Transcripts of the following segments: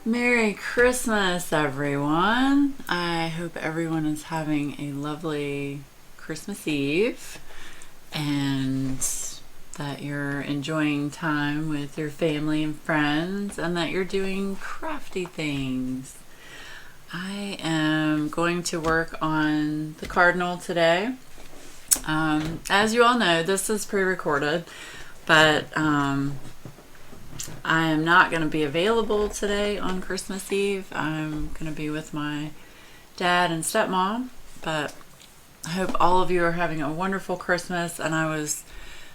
Merry Christmas, everyone. I hope everyone is having a lovely Christmas Eve and that you're enjoying time with your family and friends and that you're doing crafty things. I am going to work on the cardinal today. As you all know, this is pre-recorded, but I am not going to be available today on Christmas Eve. I'm going to be with my dad and stepmom, but I hope all of you are having a wonderful Christmas, and I was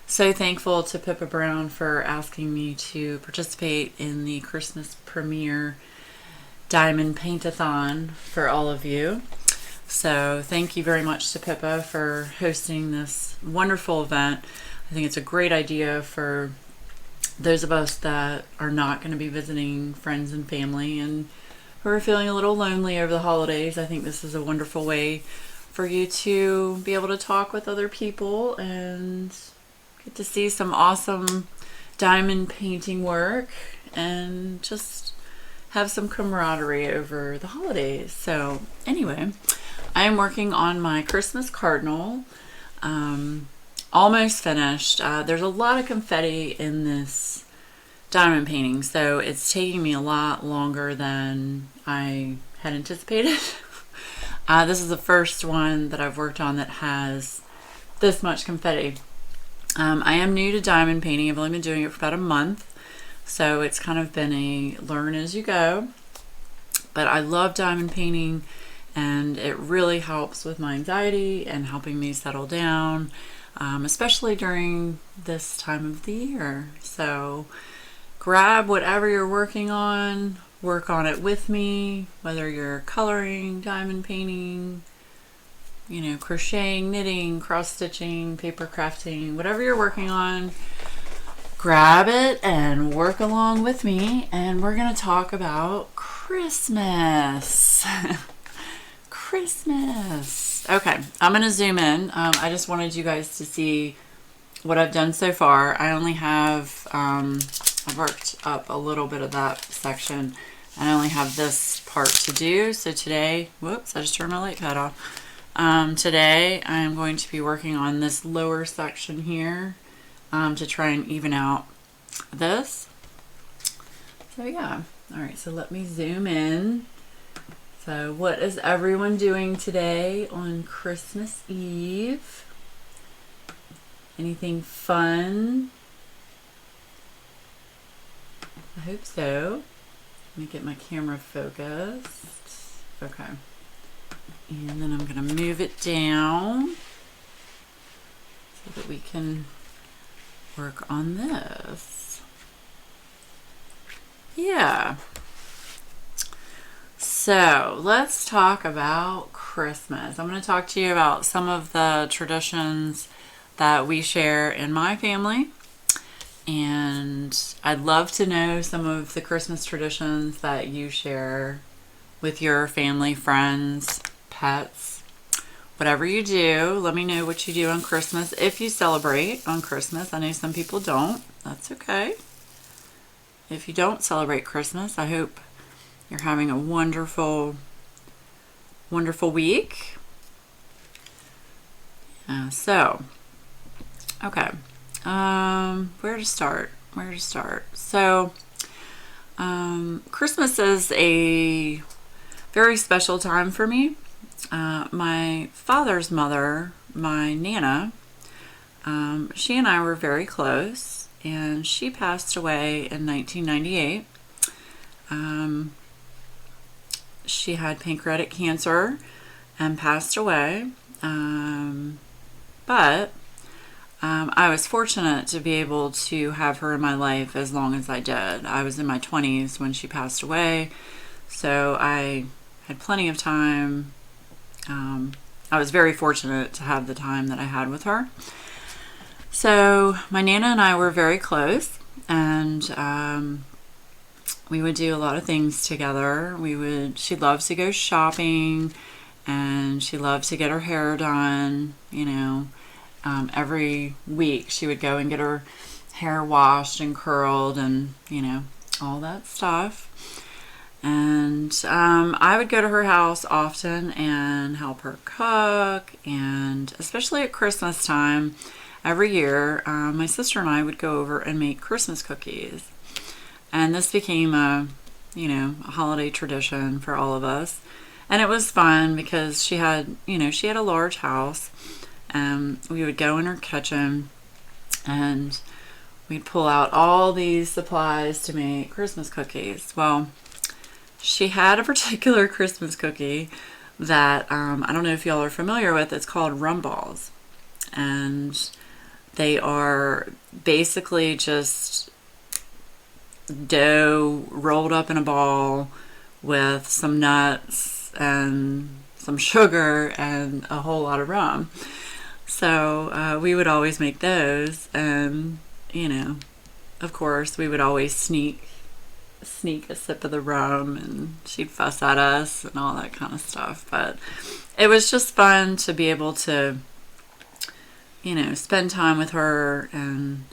so thankful to Pippa Brown for asking me to participate in the Christmas premiere Diamond Paint-a-thon for all of you. So thank you very much to Pippa for hosting this wonderful event. I think it's a great idea for those of us that are not going to be visiting friends and family and who are feeling a little lonely over the holidays. I think this is a wonderful way for you to be able to talk with other people and get to see some awesome diamond painting work and just have some camaraderie over the holidays. So anyway, I am working on my Christmas cardinal. Almost finished. There's a lot of confetti in this diamond painting, so it's taking me a lot longer than I had anticipated. This is the first one that I've worked on that has this much confetti. I am new to diamond painting. I've only been doing it for about a month, so it's kind of been a learn as you go. But I love diamond painting, and it really helps with my anxiety and helping me settle down. Especially during this time of the year. So grab whatever you're working on, work on it with me, whether you're coloring, diamond painting, crocheting, knitting, cross stitching, paper crafting, whatever you're working on, grab it and work along with me, and we're going to talk about Christmas. Christmas. Okay, I'm going to zoom in. I just wanted you guys to see what I've done so far. I only have, I've worked up a little bit of that section, and I only have this part to do. So today, whoops, I just turned my light pad off. Today, I'm going to be working on this lower section here to try and even out this. So yeah, all right, so let me zoom in. So what is everyone doing today on Christmas Eve? Anything fun? I hope so. Let me get my camera focused. Okay. And then I'm going to move it down so that we can work on this. Yeah. So let's talk about Christmas. I'm going to talk to you about some of the traditions that we share in my family. And I'd love to know some of the Christmas traditions that you share with your family, friends, pets, whatever you do. Let me know what you do on Christmas. If you celebrate on Christmas, I know some people don't. That's okay. If you don't celebrate Christmas, I hope you're having a wonderful, wonderful week. Okay. Where to start? So, Christmas is a very special time for me. My father's mother, my Nana, she and I were very close, and she passed away in 1998. She had pancreatic cancer and passed away, but I was fortunate to be able to have her in my life as long as I did. I was in my 20s when she passed away, so I had plenty of time. I was very fortunate to have the time that I had with her. So my Nana and I were very close, and we would do a lot of things together. She loves to go shopping, and she loved to get her hair done. Every week she would go and get her hair washed and curled and all that stuff. And I would go to her house often and help her cook. And especially at Christmas time, every year, my sister and I would go over and make Christmas cookies. And this became a holiday tradition for all of us. And it was fun because she had a large house. And we would go in her kitchen and we'd pull out all these supplies to make Christmas cookies. Well, she had a particular Christmas cookie that I don't know if y'all are familiar with. It's called Rum Balls. And they are basically just dough rolled up in a ball with some nuts and some sugar and a whole lot of rum. So we would always make those, and of course we would always sneak a sip of the rum, and she'd fuss at us and all that kind of stuff. But it was just fun to be able to spend time with her and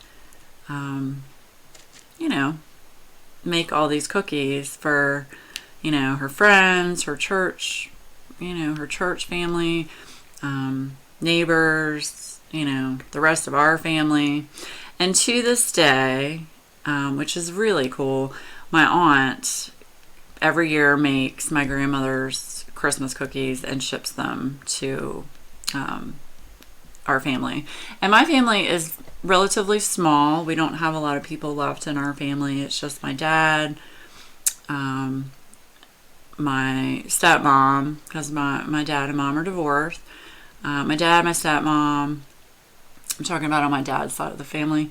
make all these cookies for her friends, her church family, neighbors, the rest of our family. And to this day, which is really cool, my aunt every year makes my grandmother's Christmas cookies and ships them to our family. And my family is relatively small. We don't have a lot of people left in our family. It's just my dad, my stepmom, because my dad and mom are divorced. My dad, my stepmom, I'm talking about on my dad's side of the family,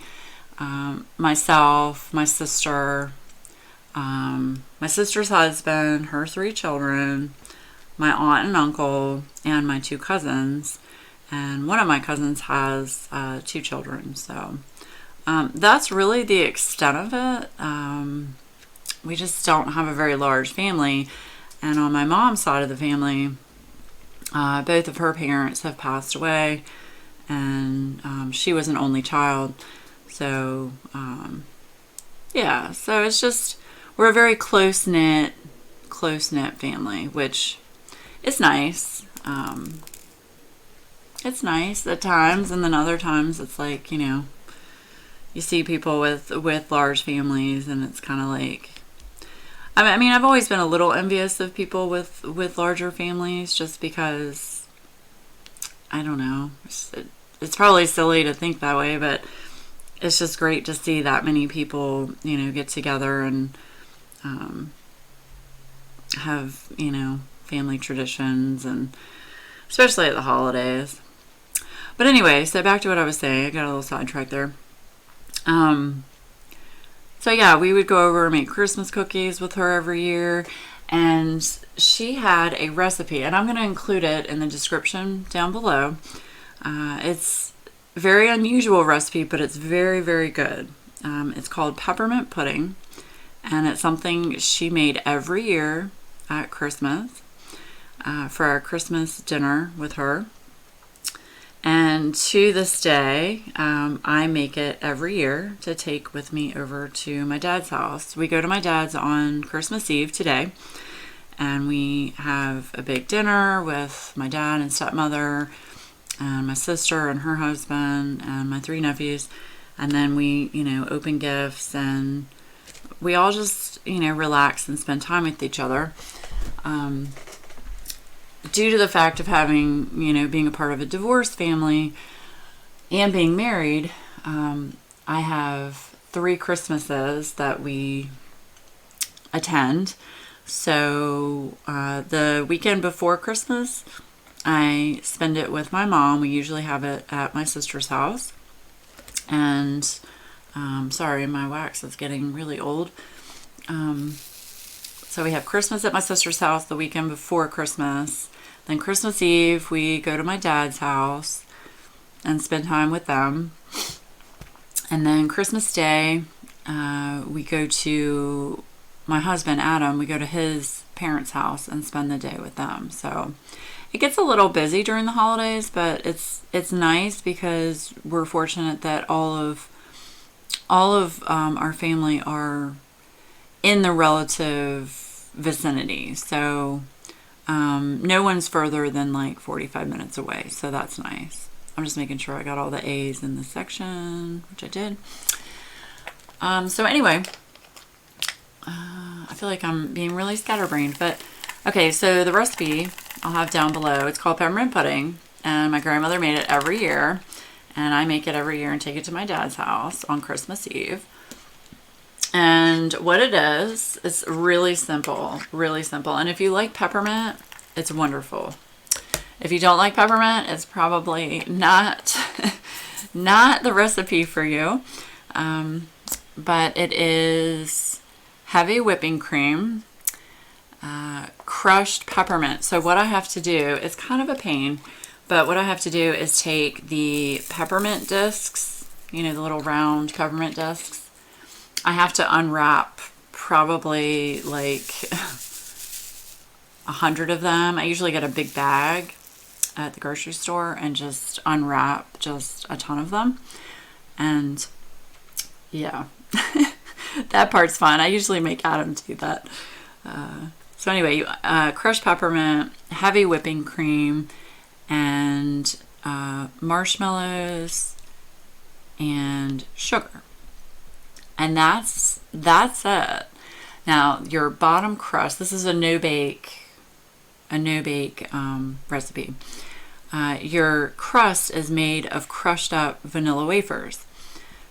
myself, my sister, my sister's husband, her 3 children, my aunt and uncle, and my 2 cousins. And one of my cousins has 2 children. So that's really the extent of it. We just don't have a very large family. And on my mom's side of the family, both of her parents have passed away. And she was an only child. So, so it's just, we're a very close-knit family, which is nice. It's nice at times, and then other times it's like, you see people with large families, and it's kind of like, I mean, I've always been a little envious of people with larger families, just because, I don't know, it's probably silly to think that way, but it's just great to see that many people, get together and have, family traditions, and especially at the holidays. But anyway, so back to what I was saying. I got a little sidetracked there. So yeah, we would go over and make Christmas cookies with her every year. And she had a recipe, and I'm going to include it in the description down below. It's a very unusual recipe, but it's very, very good. It's called Peppermint Pudding, and it's something she made every year at Christmas for our Christmas dinner with her. And to this day, I make it every year to take with me over to my dad's house. We go to my dad's on Christmas Eve today, and we have a big dinner with my dad and stepmother and my sister and her husband and my 3 nephews. And then we, open gifts, and we all just, relax and spend time with each other. Due to the fact of having, being a part of a divorced family and being married, I have 3 Christmases that we attend. So the weekend before Christmas, I spend it with my mom. We usually have it at my sister's house. And sorry, my wax is getting really old. So we have Christmas at my sister's house the weekend before Christmas. Then Christmas Eve, we go to my dad's house and spend time with them. And then Christmas Day, we go to my husband, Adam. We go to his parents' house and spend the day with them. So it gets a little busy during the holidays, but it's nice because we're fortunate that all of our family are in the relative vicinity. So no one's further than like 45 minutes away. So that's nice. I'm just making sure I got all the A's in this section, which I did. So anyway, I feel like I'm being really scatterbrained, but okay, so the recipe I'll have down below. It's called Peppermint Pudding, and my grandmother made it every year, and I make it every year and take it to my dad's house on Christmas Eve. And what it is, it's really simple, really simple. And if you like peppermint, it's wonderful. If you don't like peppermint, it's probably not not the recipe for you. But it is heavy whipping cream, crushed peppermint. So what I have to do, it's kind of a pain, but what I have to do is take the peppermint discs, you know, the little round peppermint discs. I have to unwrap probably like 100 of them. I usually get a big bag at the grocery store and just unwrap just a ton of them. And yeah, that part's fun. I usually make Adam do that. So anyway, crushed peppermint, heavy whipping cream, and marshmallows and sugar. And that's it. Now your bottom crust, this is a no bake recipe. Your crust is made of crushed up vanilla wafers.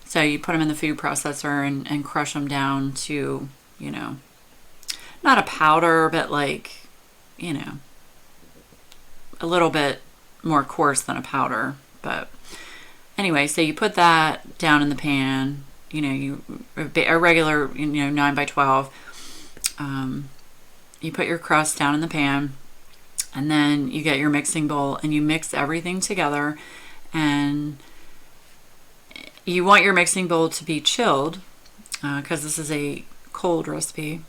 So you put them in the food processor and crush them down to, you know, not a powder, but like, you know, a little bit more coarse than a powder. But anyway, so you put that down in the pan, you know, a regular, you know, 9 by 12. You put your crust down in the pan, and then you get your mixing bowl and you mix everything together. And you want your mixing bowl to be chilled because this is a cold recipe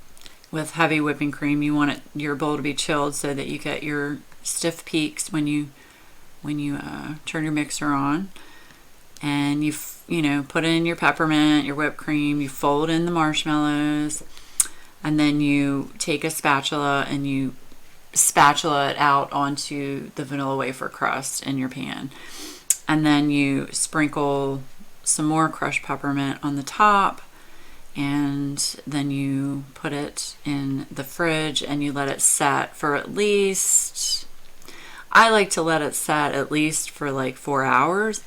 with heavy whipping cream. You want your bowl to be chilled so that you get your stiff peaks when you turn your mixer on. And you know, put in your peppermint, your whipped cream, you fold in the marshmallows, and then you take a spatula and you spatula it out onto the vanilla wafer crust in your pan. And then you sprinkle some more crushed peppermint on the top, and then you put it in the fridge and you let it set for at least, I like to let it set at least for like 4 hours,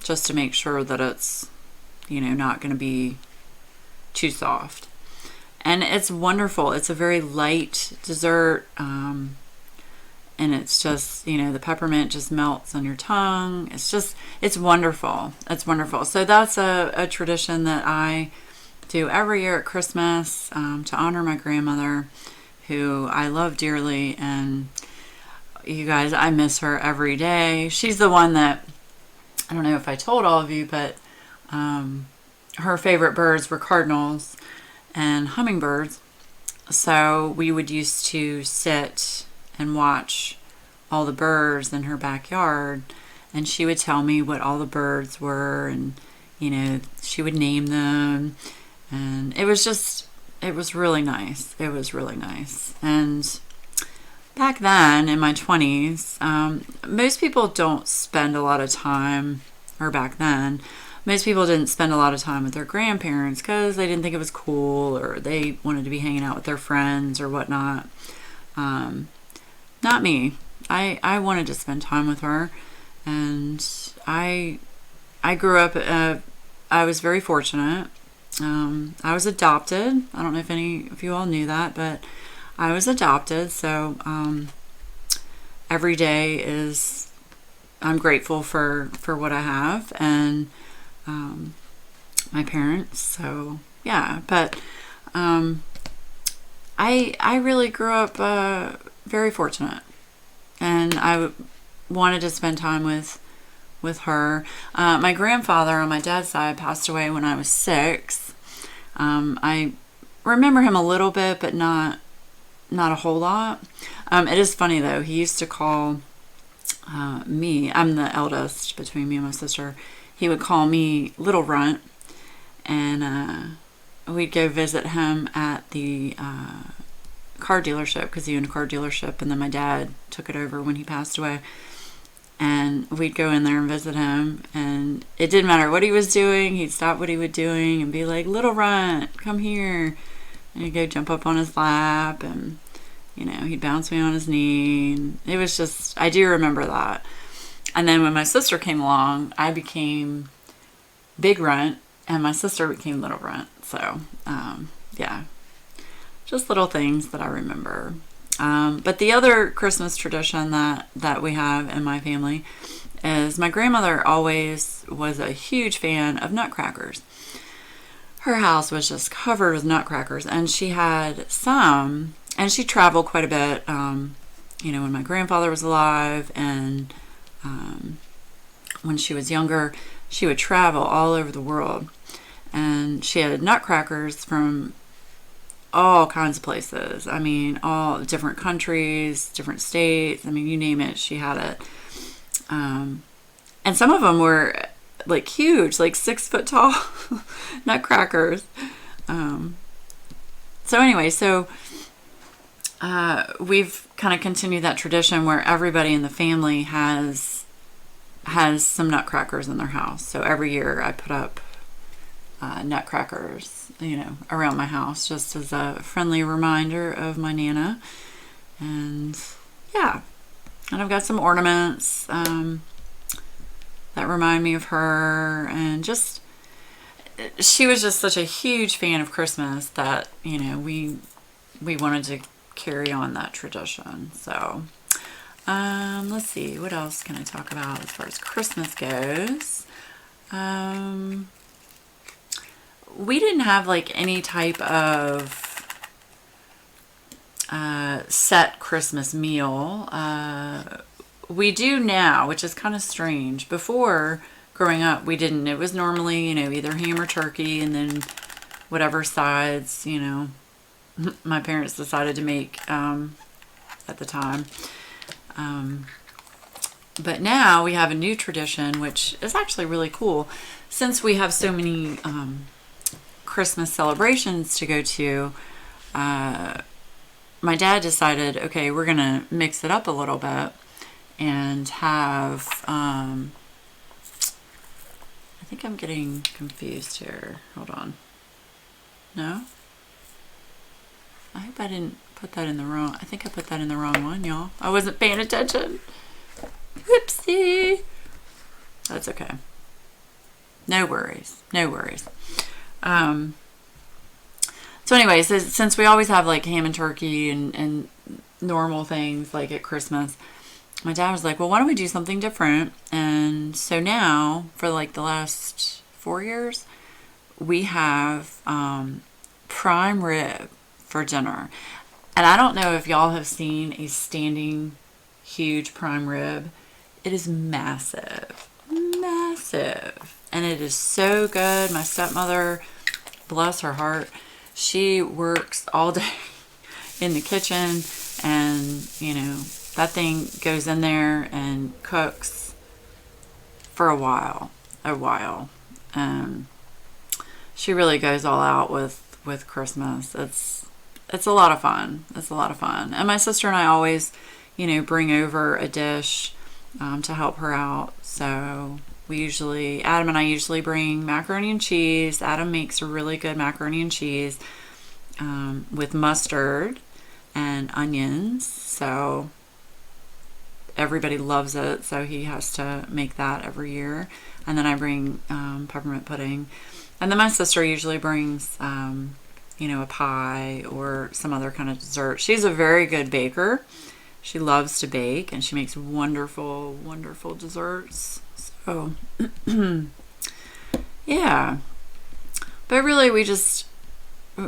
just to make sure that it's, you know, not going to be too soft. And it's wonderful. It's a very light dessert, and it's just, you know, the peppermint just melts on your tongue. It's wonderful. It's wonderful. So that's a tradition that I do every year at Christmas, to honor my grandmother, who I love dearly. And you guys, I miss her every day. She's the one that, I don't know if I told all of you, but her favorite birds were cardinals and hummingbirds. So we would used to sit and watch all the birds in her backyard, and she would tell me what all the birds were, and, you know, she would name them, and it was really nice. It was really nice. And back then in my 20s, most people don't spend a lot of time, or back then, most people didn't spend a lot of time with their grandparents because they didn't think it was cool, or they wanted to be hanging out with their friends or whatnot. Not me. I wanted to spend time with her, and I grew up, I was very fortunate. I was adopted. I don't know if any of you all knew that, but I was adopted, so every day is, I'm grateful for what I have, and my parents. So yeah, but I really grew up very fortunate, and I wanted to spend time with her. My grandfather on my dad's side passed away when I was 6. I remember him a little bit, but not a whole lot. It is funny though, he used to call me, I'm the eldest between me and my sister, he would call me Little Runt, and we'd go visit him at the car dealership, because he owned a car dealership, and then my dad took it over when he passed away. And we'd go in there and visit him, and it didn't matter what he was doing. He'd stop what he was doing and be like, "Little runt, come here." And he'd go jump up on his lap, and he'd bounce me on his knee. And it was just, I do remember that. And then when my sister came along, I became Big Runt, and my sister became Little Runt. So, yeah, just little things that I remember. But the other Christmas tradition that we have in my family is my grandmother always was a huge fan of nutcrackers. Her house was just covered with nutcrackers, and she had some, and she traveled quite a bit, when my grandfather was alive, and when she was younger, she would travel all over the world, and she had nutcrackers from all kinds of places. I mean, all different countries, different states. I mean, you name it, she had it. And some of them were like huge, like 6 foot tall nutcrackers. So anyway, we've kind of continued that tradition where everybody in the family has some nutcrackers in their house. So every year I put up nutcrackers, around my house, just as a friendly reminder of my Nana. And yeah, and I've got some ornaments that remind me of her, and just, she was just such a huge fan of Christmas that we wanted to carry on that tradition. So let's see, what else can I talk about as far as Christmas goes? We didn't have like any type of set Christmas meal. We do now, which is kind of strange. Before, growing up, we didn't. It was normally, either ham or turkey, and then whatever sides, my parents decided to make at the time. But now we have a new tradition, which is actually really cool. Since we have so many Christmas celebrations to go to, my dad decided, okay, we're going to mix it up a little bit and have, I think I'm getting confused here. Hold on. No? I hope I didn't put that in the wrong, I think I put that in the wrong one, y'all. I wasn't paying attention. Whoopsie. That's okay. No worries. No worries. So anyways, since we always have like ham and turkey and normal things like at Christmas, my dad was like, well, why don't we do something different? And so now, for like the last 4 years, we have prime rib for dinner. And I don't know if y'all have seen a standing huge prime rib. It is massive. Massive. And it is so good. My stepmother, bless her heart, she works all day in the kitchen, and that thing goes in there and cooks for a while. She really goes all out with Christmas. It's a lot of fun. And my sister and I always bring over a dish to help her out. So Adam and I usually bring macaroni and cheese. Adam makes a really good macaroni and cheese with mustard and onions. So everybody loves it. So he has to make that every year. And then I bring peppermint pudding. And then my sister usually brings, a pie or some other kind of dessert. She's a very good baker. She loves to bake, and she makes wonderful, wonderful desserts. So, yeah. But really,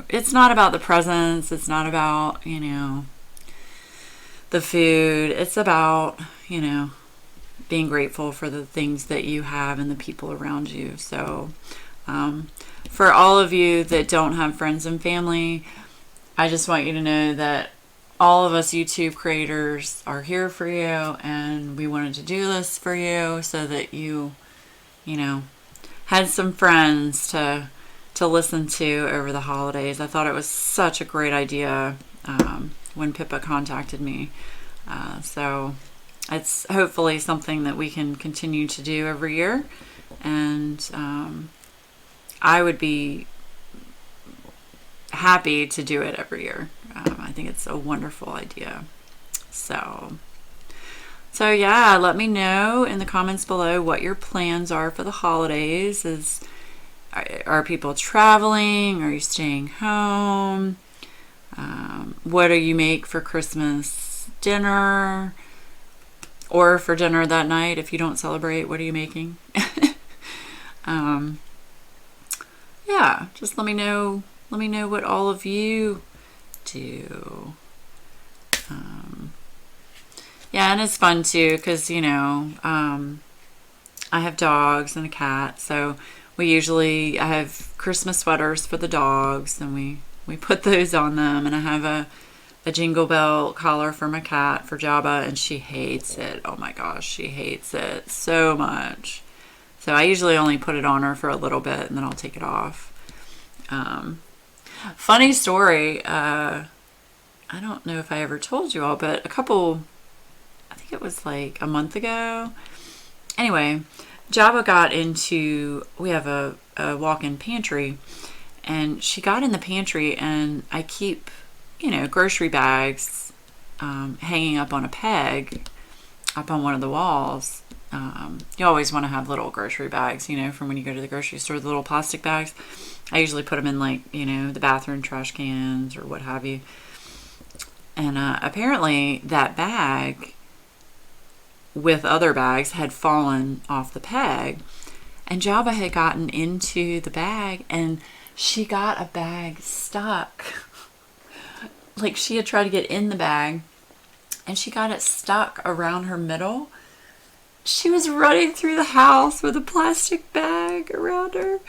it's not about the presents. It's not about, the food. It's about, being grateful for the things that you have and the people around you. So, for all of you that don't have friends and family, I just want you to know that all of us YouTube creators are here for you, and we wanted to do this for you so that you had some friends to to listen to over the holidays. I thought it was such a great idea when Pippa contacted me. So it's hopefully something that we can continue to do every year. And I would be happy to do it every year. I think it's a wonderful idea. So yeah, let me know in the comments below what your plans are for the holidays. Are people traveling? Are you staying home? What do you make for Christmas dinner? Or for dinner that night if you don't celebrate, what are you making? Yeah, just let me know what all of you do. Yeah, and it's fun too because, I have dogs and a cat, so I have Christmas sweaters for the dogs, and we put those on them, and I have a jingle bell collar for my cat, for Jabba, and she hates it. Oh my gosh, she hates it so much. So I usually only put it on her for a little bit, and then I'll take it off. Funny story, I don't know if I ever told you all, but I think it was like a month ago. Anyway, Jabba got into, we have a walk-in pantry, and she got in the pantry, and I keep, grocery bags hanging up on a peg up on one of the walls. You always want to have little grocery bags, from when you go to the grocery store, the little plastic bags. I usually put them in the bathroom trash cans or what have you. And apparently that bag with other bags had fallen off the peg, and Jabba had gotten into the bag, and she got a bag stuck. Like, she had tried to get in the bag, and she got it stuck around her middle. She was running through the house with a plastic bag around her.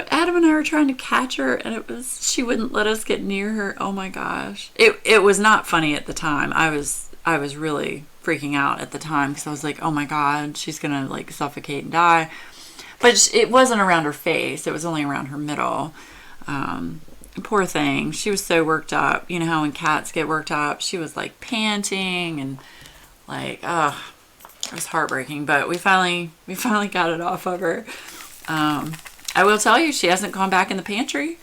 Adam and I were trying to catch her, and she wouldn't let us get near her. Oh my gosh. It was not funny at the time. I was really freaking out at the time because I was like, oh my God, she's gonna suffocate and die. But it wasn't around her face. It was only around her middle. Poor thing. She was so worked up. You know how when cats get worked up? She was panting and it was heartbreaking. But we finally got it off of her. I will tell you, she hasn't gone back in the pantry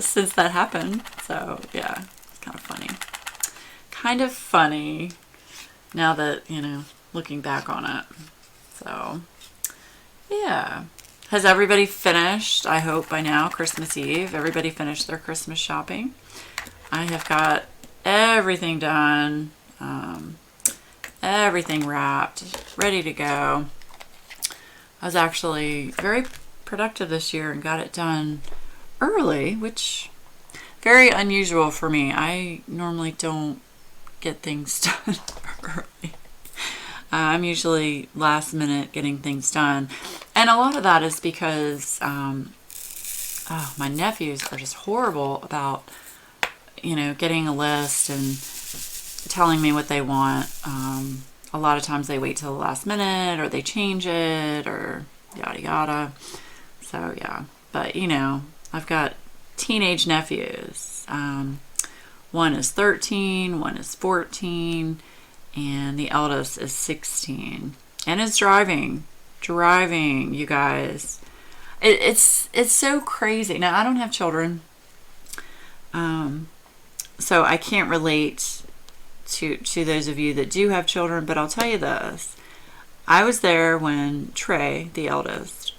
since that happened. So yeah, it's kind of funny. Kind of funny now that, looking back on it. So yeah. Has everybody finished, I hope by now, Christmas Eve? Everybody finished their Christmas shopping? I have got everything done, everything wrapped, ready to go. I was actually very productive this year and got it done early, which very unusual for me. I normally don't get things done early. I'm usually last minute getting things done. And a lot of that is because my nephews are just horrible about, getting a list and telling me what they want. A lot of times they wait till the last minute, or they change it, or yada yada. So yeah, but I've got teenage nephews. One is 13, one is 14, and the eldest is 16, and is driving, you guys. It's so crazy. Now, I don't have children, so I can't relate to those of you that do have children, but I'll tell you this. I was there when Trey, the eldest,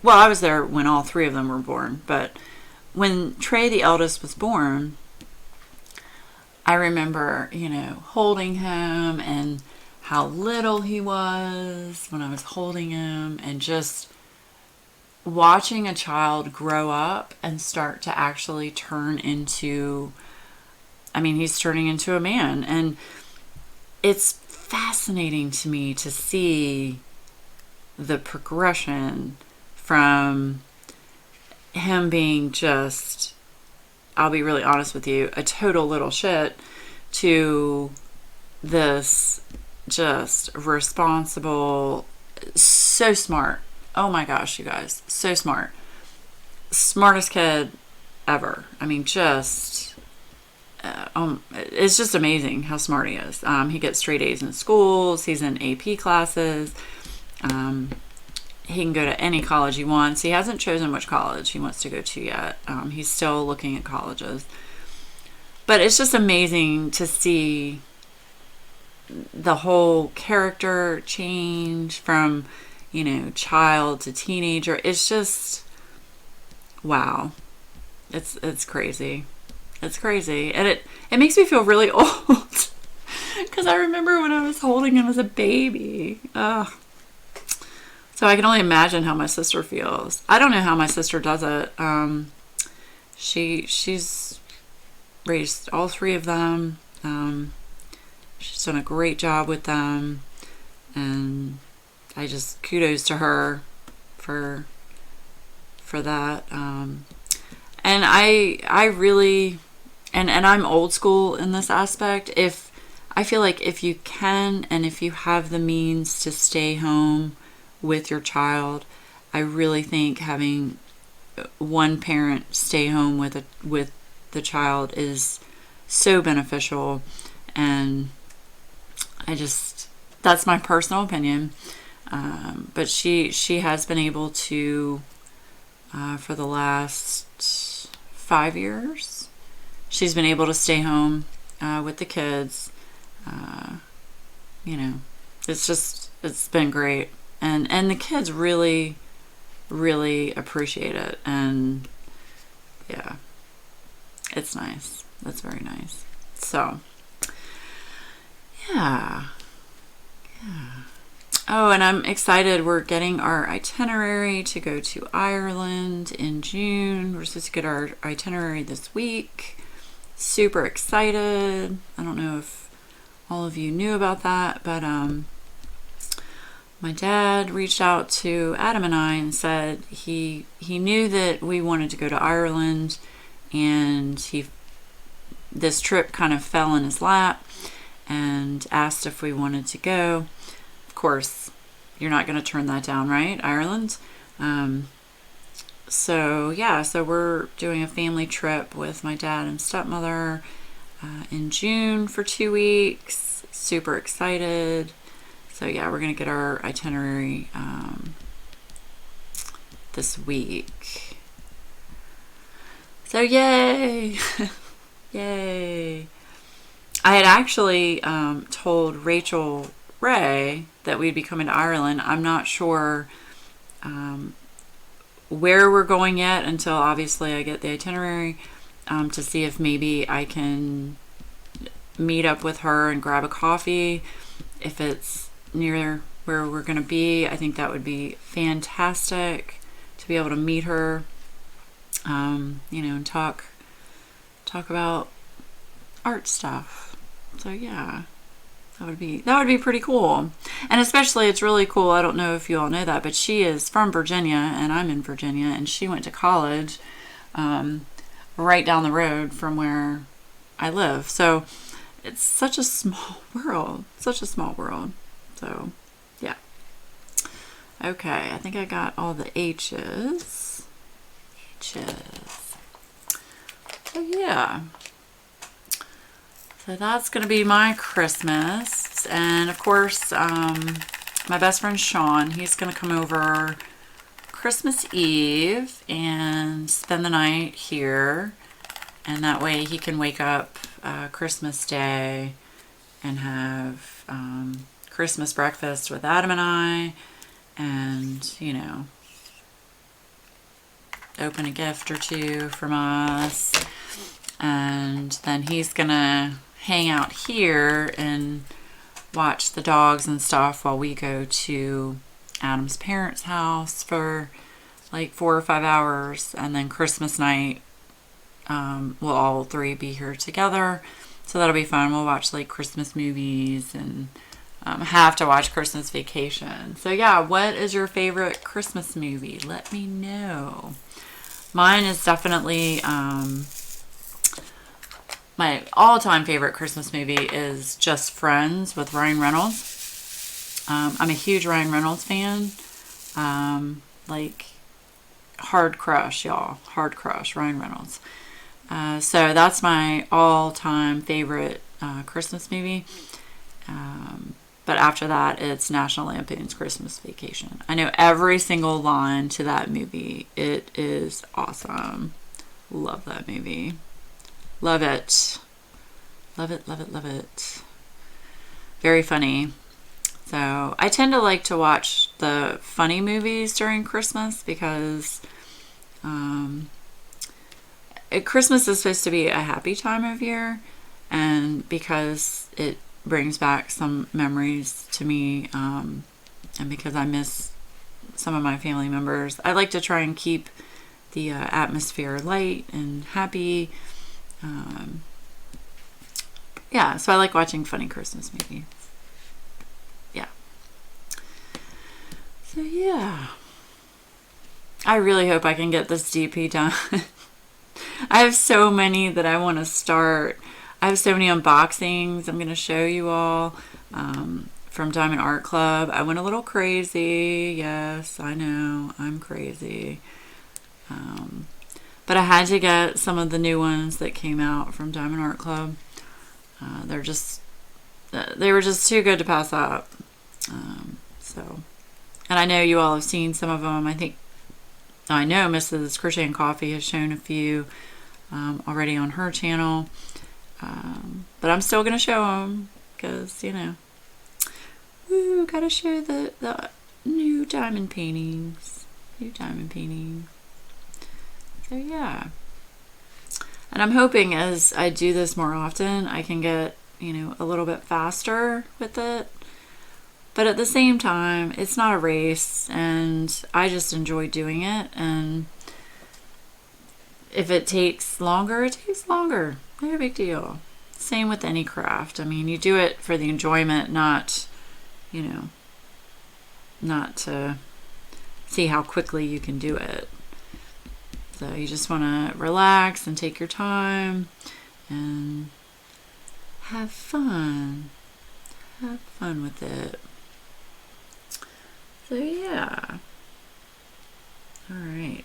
I was there when all three of them were born, but when Trey, the eldest, was born, I remember, holding him and how little he was when I was holding him, and just watching a child grow up and start to actually turn into, he's turning into a man. And it's fascinating to me to see the progression from him being just, I'll be really honest with you, a total little shit, to this just responsible, so smart, Oh my gosh, you guys. So smart. Smartest kid ever. I mean, it's just amazing how smart he is. He gets straight A's in schools. He's in AP classes. He can go to any college he wants. He hasn't chosen which college he wants to go to yet. He's still looking at colleges. But it's just amazing to see the whole character change from, child to teenager. It's just, wow. It's crazy. It's crazy. And it makes me feel really old. Because I remember when I was holding him as a baby. Ugh. So I can only imagine how my sister feels. I don't know how my sister does it. She's raised all three of them. She's done a great job with them. And I just kudos to her for that. And I really, and I'm old school in this aspect. I feel like if you can and if you have the means to stay home with your child, I really think having one parent stay home with the child is so beneficial. And that's my personal opinion. But she has been able to, for the last 5 years, she's been able to stay home with the kids. It's been great. And the kids really, really appreciate it. And yeah, it's nice. That's very nice. So, yeah. Oh, and I'm excited. We're getting our itinerary to go to Ireland in June. We're supposed to get our itinerary this week. Super excited. I don't know if all of you knew about that, but my dad reached out to Adam and I and said he knew that we wanted to go to Ireland, and this trip kind of fell in his lap and asked if we wanted to go. Of course, you're not going to turn that down, right? Ireland. So we're doing a family trip with my dad and stepmother in June for 2 weeks. Super excited. So yeah, we're going to get our itinerary this week. So yay! Yay! I had actually told Rachel Ray that we'd be coming to Ireland. I'm not sure where we're going yet until obviously I get the itinerary to see if maybe I can meet up with her and grab a coffee if it's near where we're going to be. I think that would be fantastic to be able to meet her, and talk about art stuff. So yeah, that would be pretty cool. And especially it's really cool. I don't know if you all know that, but she is from Virginia and I'm in Virginia, and she went to college right down the road from where I live. So it's such a small world. So, yeah. Okay, I think I got all the H's. So, yeah. So that's going to be my Christmas. And, of course, my best friend Sean, he's going to come over Christmas Eve and spend the night here. And that way he can wake up Christmas Day and have Christmas breakfast with Adam and I, and open a gift or two from us. And then he's gonna hang out here and watch the dogs and stuff while we go to Adam's parents' house for like 4 or 5 hours. And then Christmas night, we'll all three be here together. So that'll be fun. We'll watch like Christmas movies and have to watch Christmas Vacation. So yeah, what is your favorite Christmas movie? Let me know. Mine is definitely my all-time favorite Christmas movie is Just Friends with Ryan Reynolds. I'm a huge Ryan Reynolds fan. like hard crush, y'all. Hard crush, Ryan Reynolds. So that's my all-time favorite Christmas movie. But after that, it's National Lampoon's Christmas Vacation. I know every single line to that movie. It is awesome. Love that movie. Love it. Love it, love it, love it. Very funny. So I tend to like to watch the funny movies during Christmas because Christmas is supposed to be a happy time of year, and because it brings back some memories to me, and because I miss some of my family members, I like to try and keep the atmosphere light and happy. Yeah, so I like watching funny Christmas movies. Yeah. So yeah, I really hope I can get this DP done. I have so many that I want to start. I have so many unboxings I'm going to show you all from Diamond Art Club. I went a little crazy. Yes, I know, I'm crazy. But I had to get some of the new ones that came out from Diamond Art Club. They were just too good to pass up. And I know you all have seen some of them. I know Mrs. Crochet and Coffee has shown a few already on her channel. But I'm still going to show them because, you know, woo, gotta show the new diamond paintings. New diamond paintings. So, yeah. And I'm hoping as I do this more often, I can get, you know, a little bit faster with it. But at the same time, it's not a race, and I just enjoy doing it. And if it takes longer, it takes longer. No big deal. Same with any craft. I mean, you do it for the enjoyment, not, you know, not to see how quickly you can do it. So you just want to relax and take your time and have fun. Have fun with it. So yeah. All right.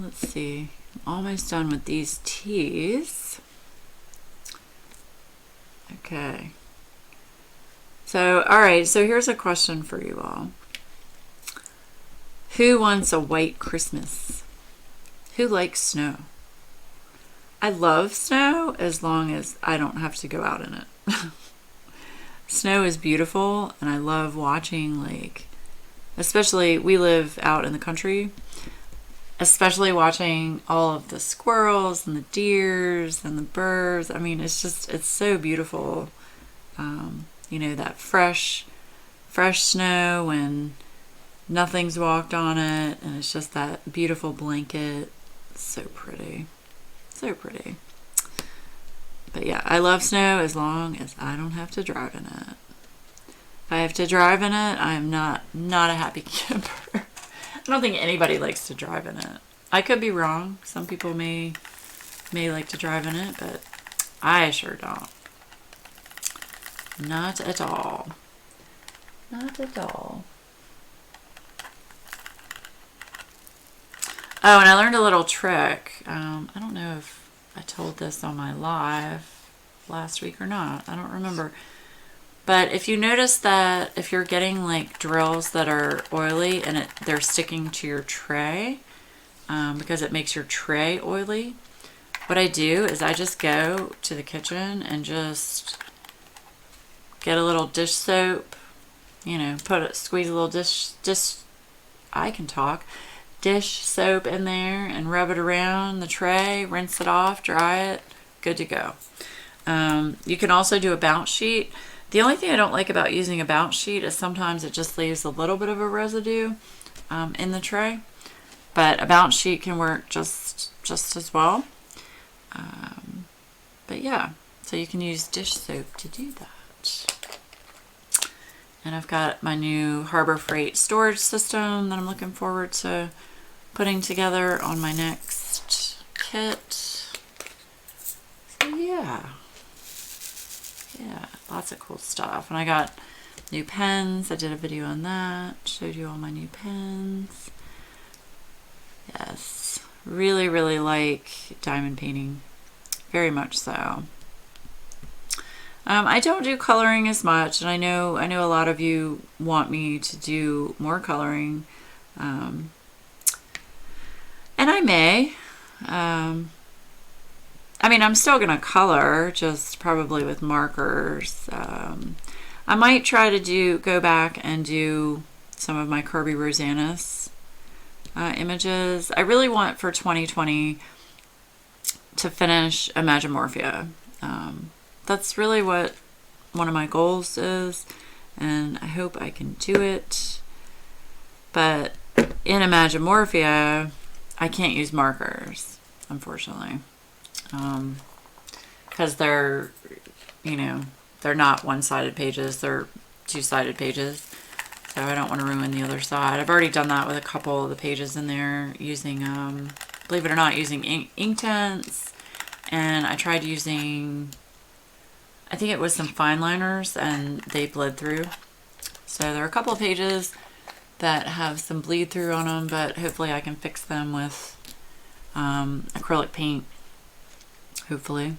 Let's see. I'm almost done with these teas. Okay. So, all right. So here's a question for you all. Who wants a white Christmas? Who likes snow? I love snow as long as I don't have to go out in it. Snow is beautiful, and I love watching, like, especially we live out in the country, especially watching all of the squirrels and the deers and the birds. I mean, it's so beautiful. You know, that fresh snow when nothing's walked on it, and it's just that beautiful blanket. It's so pretty. So pretty. But yeah, I love snow as long as I don't have to drive in it. If I have to drive in it, I'm not a happy camper. I don't think anybody likes to drive in it. I could be wrong. Some people may like to drive in it, but I sure don't. Not at all. Not at all. Oh, and I learned a little trick. I don't know if I told this on my live last week or not. I don't remember. But if you notice that if you're getting like drills that are oily and they're sticking to your tray, because it makes your tray oily, what I do is I just go to the kitchen and just get a little dish soap, you know, squeeze a little dish soap in there and rub it around the tray, rinse it off, dry it, good to go. You can also do a bounce sheet. The only thing I don't like about using a bounce sheet is sometimes it just leaves a little bit of a residue in the tray, but a bounce sheet can work just as well. But yeah, so you can use dish soap to do that. And I've got my new Harbor Freight storage system that I'm looking forward to putting together on my next kit. So yeah, lots of cool stuff. And I got New pens. I did a video on that. Showed you all my new pens. Yes. Really, really like diamond painting. Very much so. I don't do coloring as much, and I know a lot of you want me to do more coloring. And I may. I mean, I'm still going to color, just probably with markers. I might try to go back and do some of my Kirby Rosanis images. I really want for 2020 to finish Imagimorphia. That's really what one of my goals is, and I hope I can do it. But in Imagimorphia, I can't use markers, unfortunately, because they're not one-sided pages, they're two-sided pages, so I don't want to ruin the other side. I've already done that with a couple of the pages in there using, believe it or not, using Inktense, and I tried using, I think it was some fine liners, and they bled through. So there are a couple of pages that have some bleed through on them, but hopefully I can fix them with acrylic paint, hopefully.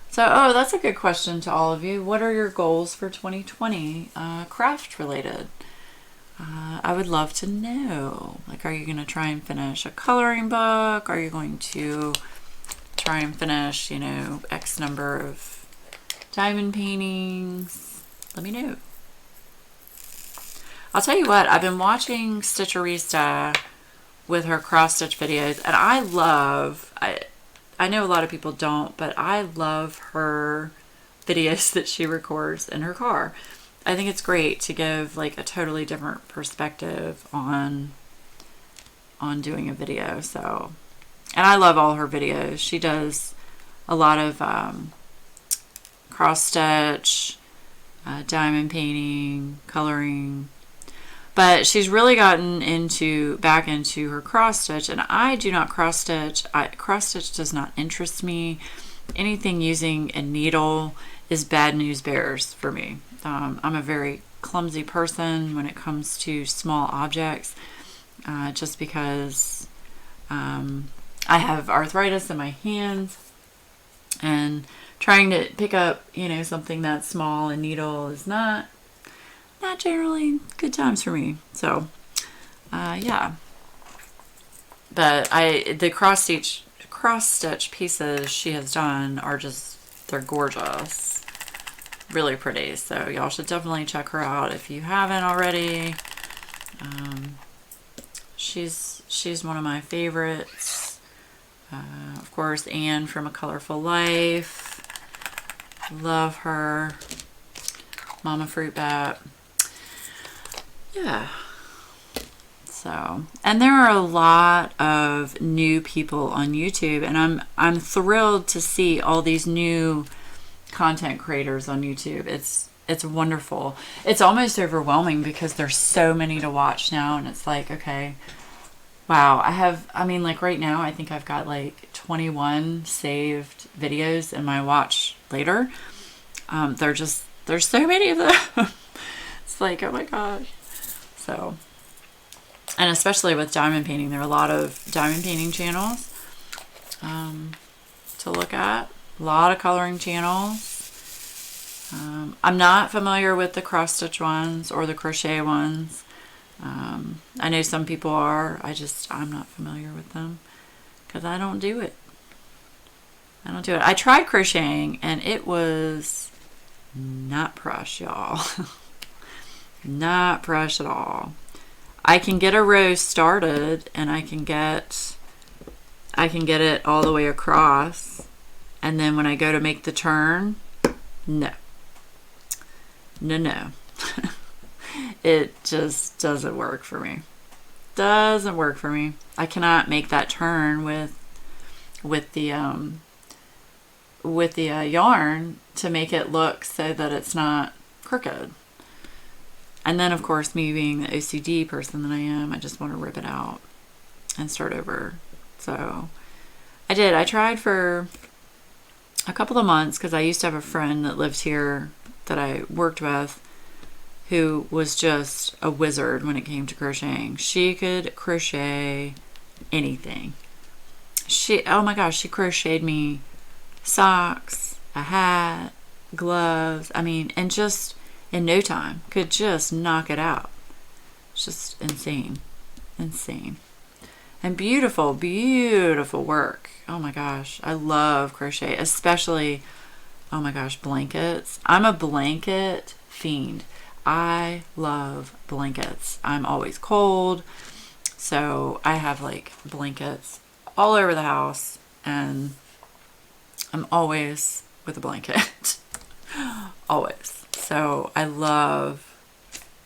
So, oh, that's a good question to all of you. What are your goals for 2020, craft related? I would love to know. Like, are you going to try and finish a coloring book? Are you going to try and finish, X number of diamond paintings? Let me know. I'll tell you what, I've been watching Stitcherista with her cross stitch videos, and I know a lot of people don't, but I love her videos that she records in her car. I think it's great to give like a totally different perspective on doing a video. So, and I love all her videos. She does a lot of cross stitch, diamond painting, coloring, but she's really gotten back into her cross stitch, and I do not cross stitch. Cross stitch does not interest me. Anything using a needle is bad news bears for me. I'm a very clumsy person when it comes to small objects, just because I have arthritis in my hands, and trying to pick up, something that's small and needle is not generally good times for me. So, yeah. But the cross stitch pieces she has done are they're gorgeous. Really pretty. So y'all should definitely check her out if you haven't already. She's one of my favorites. Of course, Anne from A Colorful Life. Love her. Mama Fruit Bat. Yeah. So, and there are a lot of new people on YouTube, and I'm thrilled to see all these new content creators on YouTube. It's wonderful. It's almost overwhelming because there's so many to watch now, and it's like, okay, wow. Like right now, I think I've got like 21 saved videos in my watch later. There's so many of them. It's like, oh my gosh. So, and especially with diamond painting, there are a lot of diamond painting channels to look at. A lot of coloring channels. I'm not familiar with the cross stitch ones or the crochet ones. I know some people are. I'm not familiar with them because I don't do it. I tried crocheting, and it was not prush, y'all. Not prush at all. I can get a row started, and I can get it all the way across, and then when I go to make the turn, no. It just doesn't work for me. I cannot make that turn with the yarn to make it look so that it's not crooked. And then, of course, me being the OCD person that I am, I just want to rip it out and start over. So I tried for a couple of months because I used to have a friend that lived here that I worked with, who was just a wizard when it came to crocheting. She could crochet anything. Oh my gosh, she crocheted me socks, a hat, gloves. I mean, and just in no time could just knock it out. It's just insane. And beautiful, beautiful work. Oh my gosh, I love crochet, especially, oh my gosh, blankets. I'm a blanket fiend. I love blankets. I'm always cold, so I have like blankets all over the house, and I'm always with a blanket. Always. So I love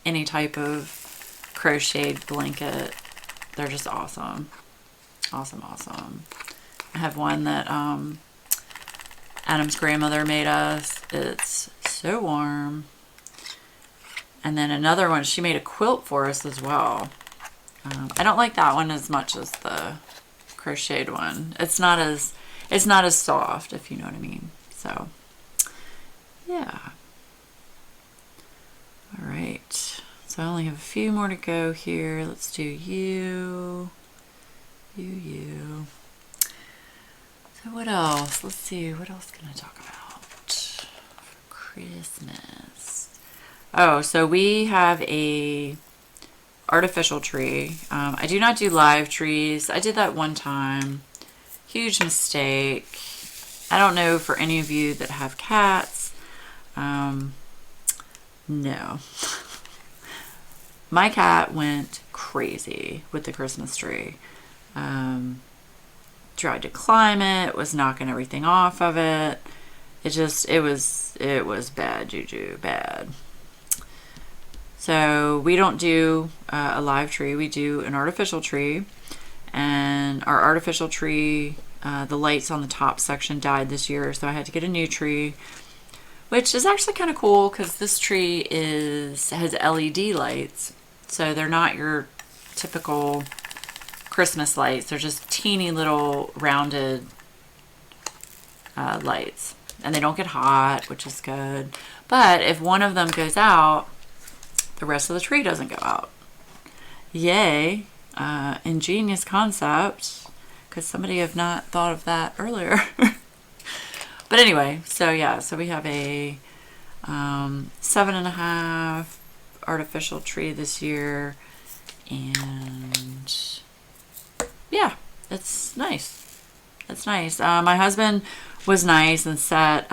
any type of crocheted blanket. They're just awesome. Awesome. I have one that Adam's grandmother made us. It's so warm. And then another one, she made a quilt for us as well. I don't like that one as much as the crocheted one. It's not as soft, if you know what I mean. So yeah. All right. So I only have a few more to go here. Let's do you. So what else? Let's see. What else can I talk about for Christmas? Oh, so we have a artificial tree. I do not do live trees. I did that one time. Huge mistake. I don't know for any of you that have cats. No. My cat went crazy with the Christmas tree. Tried to climb it, was knocking everything off of it. It was bad juju, bad. So we don't do a live tree. We do an artificial tree. And our artificial tree, the lights on the top section died this year, so I had to get a new tree, which is actually kind of cool because this tree has LED lights. So they're not your typical Christmas lights. They're just teeny little rounded lights. And they don't get hot, which is good. But if one of them goes out, the rest of the tree doesn't go out. Yay. Ingenious concept, because somebody have not thought of that earlier. But anyway, so yeah, so we have a 7.5 artificial tree this year, and yeah, it's nice. It's nice. My husband was nice and set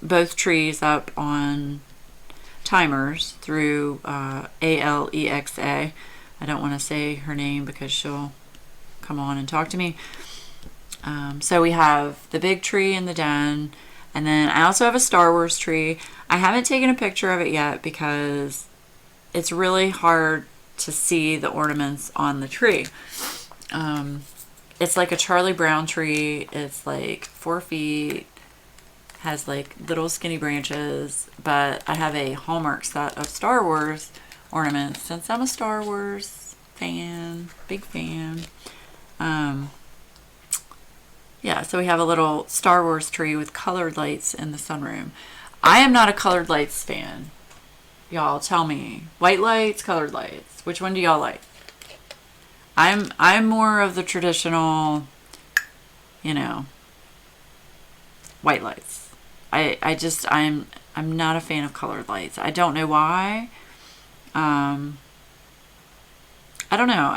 both trees up on timers through Alexa. I don't want to say her name because she'll come on and talk to me. So we have the big tree in the den, and then I also have a Star Wars tree. I haven't taken a picture of it yet because it's really hard to see the ornaments on the tree. It's like a Charlie Brown tree. It's like 4 feet, has like little skinny branches, but I have a Hallmark set of Star Wars ornaments since I'm a Star Wars fan, big fan. Yeah, so we have a little Star Wars tree with colored lights in the sunroom. I am not a colored lights fan. Y'all tell me, white lights, colored lights, which one do y'all like? I'm more of the traditional, white lights. I'm not a fan of colored lights. I don't know why. I don't know.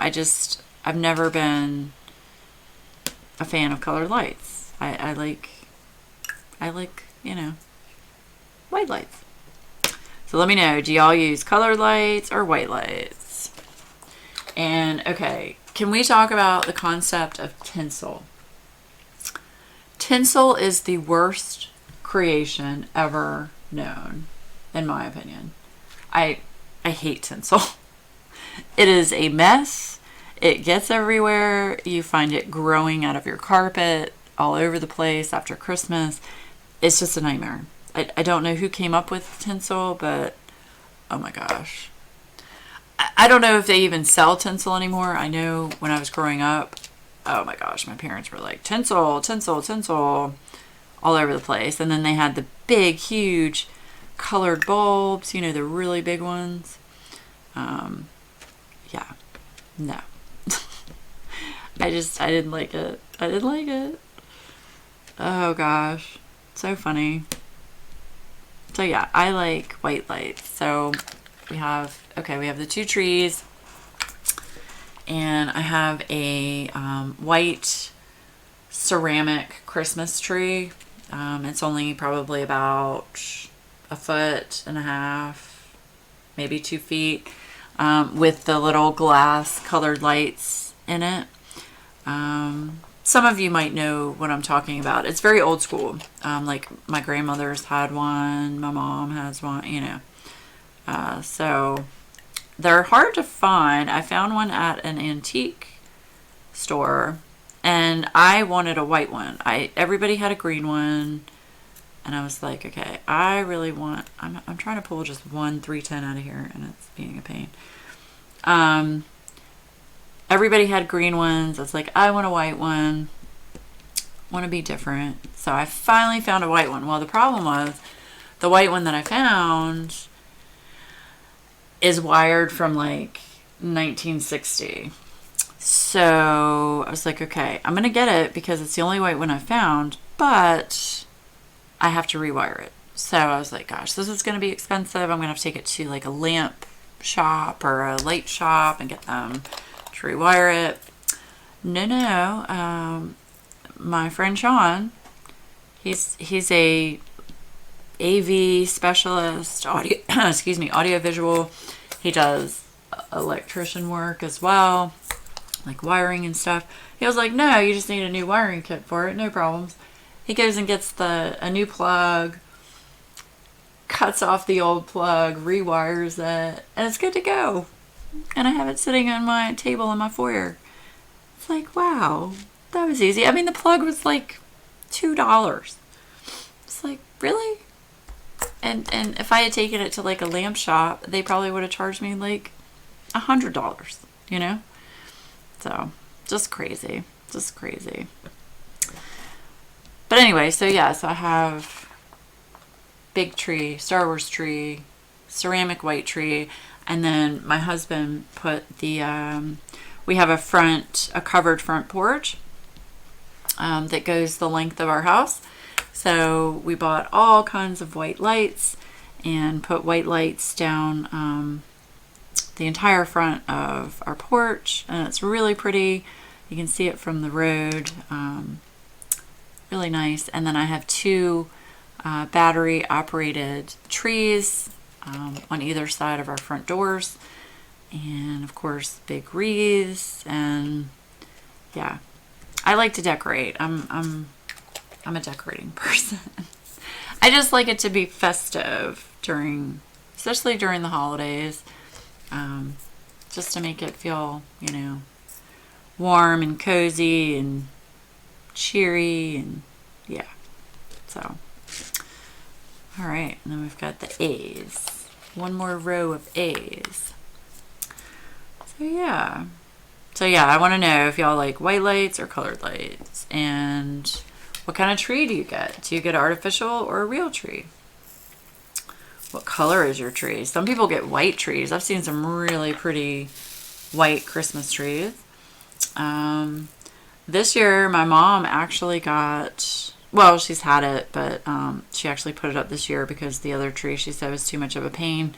I've never been a fan of colored lights. I like, white lights. So let me know, do y'all use colored lights or white lights? And okay, can we talk about the concept of tinsel? Tinsel is the worst creation ever known, in my opinion. I hate tinsel. It is a mess. It gets everywhere. You find it growing out of your carpet all over the place after Christmas. It's just a nightmare. I don't know who came up with tinsel, but oh my gosh. I don't know if they even sell tinsel anymore. I know when I was growing up, oh my gosh, my parents were like, tinsel, tinsel, tinsel, all over the place. And then they had the big, huge colored bulbs, you know, the really big ones. Yeah, no. I didn't like it. I didn't like it. Oh gosh, so funny. So yeah, I like white lights. So we have the 2 trees, and I have a white ceramic Christmas tree. It's only probably about 1.5 feet, maybe 2 feet, with the little glass colored lights in it. Some of you might know what I'm talking about. It's very old school. Like my grandmother's had one, my mom has one, you know. So they're hard to find. I found one at an antique store, and I wanted a white one. Everybody had a green one, and I was like, okay, I really want. I'm trying to pull just one 310 out of here, and it's being a pain. Everybody had green ones. I was like, I want a white one. Want to be different. So I finally found a white one. Well, the problem was the white one that I found is wired from like 1960. So I was like, okay, I'm going to get it because it's the only white one I found, but I have to rewire it. So I was like, gosh, this is going to be expensive. I'm going to have to take it to like a lamp shop or a light shop and get them to rewire it. No. My friend Sean, he's a AV specialist, audio visual. He does electrician work as well, like wiring and stuff. He was like, no, you just need a new wiring kit for it, no problems. He goes and gets a new plug, cuts off the old plug, rewires it, and it's good to go. And I have it sitting on my table in my foyer. It's like, wow, that was easy. I mean, the plug was like $2. It's like, really? And if I had taken it to like a lamp shop, they probably would have charged me like $100, you know? So, just crazy. But anyway, so yeah, so I have big tree, Star Wars tree, ceramic white tree, and then my husband put the, we have a covered front porch that goes the length of our house. So we bought all kinds of white lights and put white lights down the entire front of our porch, and it's really pretty. You can see it from the road. Really nice. And then I have 2 battery operated trees on either side of our front doors, and of course big wreaths. And yeah, I like to decorate. I'm a decorating person. I just like it to be festive especially during the holidays, just to make it feel, you know, warm and cozy and cheery, and yeah. So, all right, and then we've got the A's. One more row of A's. So yeah, I want to know if y'all like white lights or colored lights, and what kind of tree do you get? Do you get artificial or a real tree? What color is your tree? Some people get white trees. I've seen some really pretty white Christmas trees. This year, my mom actually got, well, she's had it, but she actually put it up this year because the other tree she said was too much of a pain.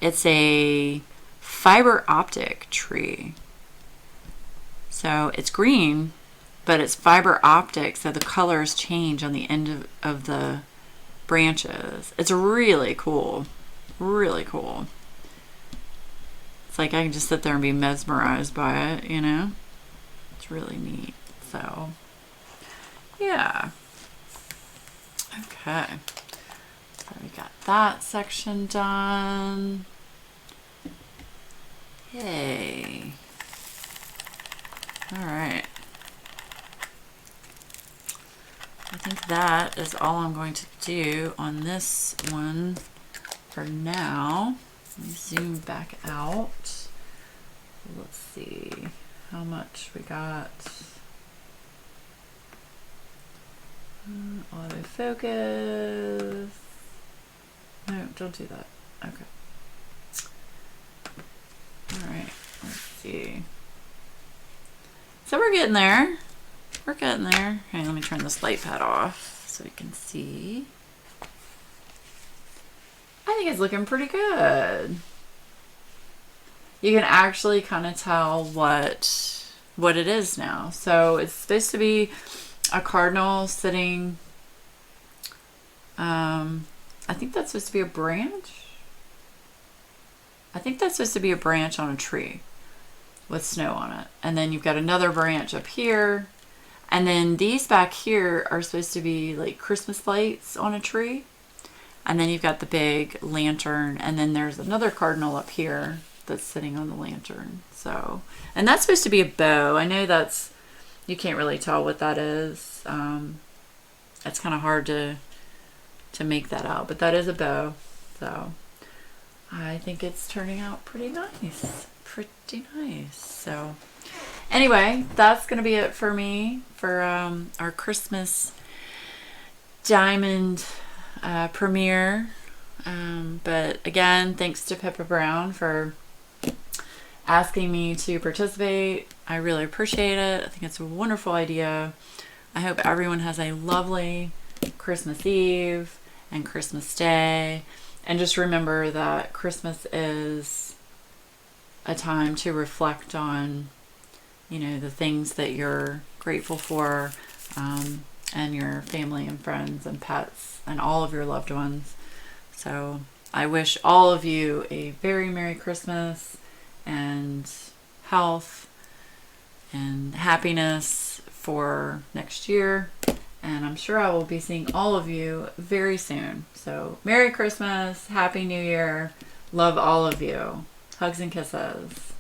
It's a fiber optic tree. So it's green, but it's fiber optic, so the colors change on the end of the branches. It's really cool. Really cool. It's like I can just sit there and be mesmerized by it, you know? It's really neat. So, yeah. Okay. So we got that section done. Yay. All right. I think that is all I'm going to do on this one for now. Let me zoom back out. Let's see how much we got. Autofocus. No, don't do that. Okay. All right. Let's see. So we're getting there. We're getting there. Hey, let me turn this light pad off so we can see. I think it's looking pretty good. You can actually kind of tell what it is now. So it's supposed to be a cardinal sitting. I think that's supposed to be a branch. I think that's supposed to be a branch on a tree with snow on it. And then you've got another branch up here. And then these back here are supposed to be like Christmas lights on a tree. And then you've got the big lantern. And then there's another cardinal up here that's sitting on the lantern. So, and that's supposed to be a bow. I know that's, you can't really tell what that is. It's kind of hard to make that out, but that is a bow. So I think it's turning out pretty nice. Pretty nice. So anyway, that's going to be it for me for our Christmas diamond premiere. But again, thanks to Pippa Brown for asking me to participate. I really appreciate it. I think it's a wonderful idea. I hope everyone has a lovely Christmas Eve and Christmas Day. And just remember that Christmas is a time to reflect on, you know, the things that you're grateful for, and your family and friends and pets and all of your loved ones. So I wish all of you a very Merry Christmas and health and happiness for next year. And I'm sure I will be seeing all of you very soon. So Merry Christmas, Happy New Year, love all of you. Hugs and kisses.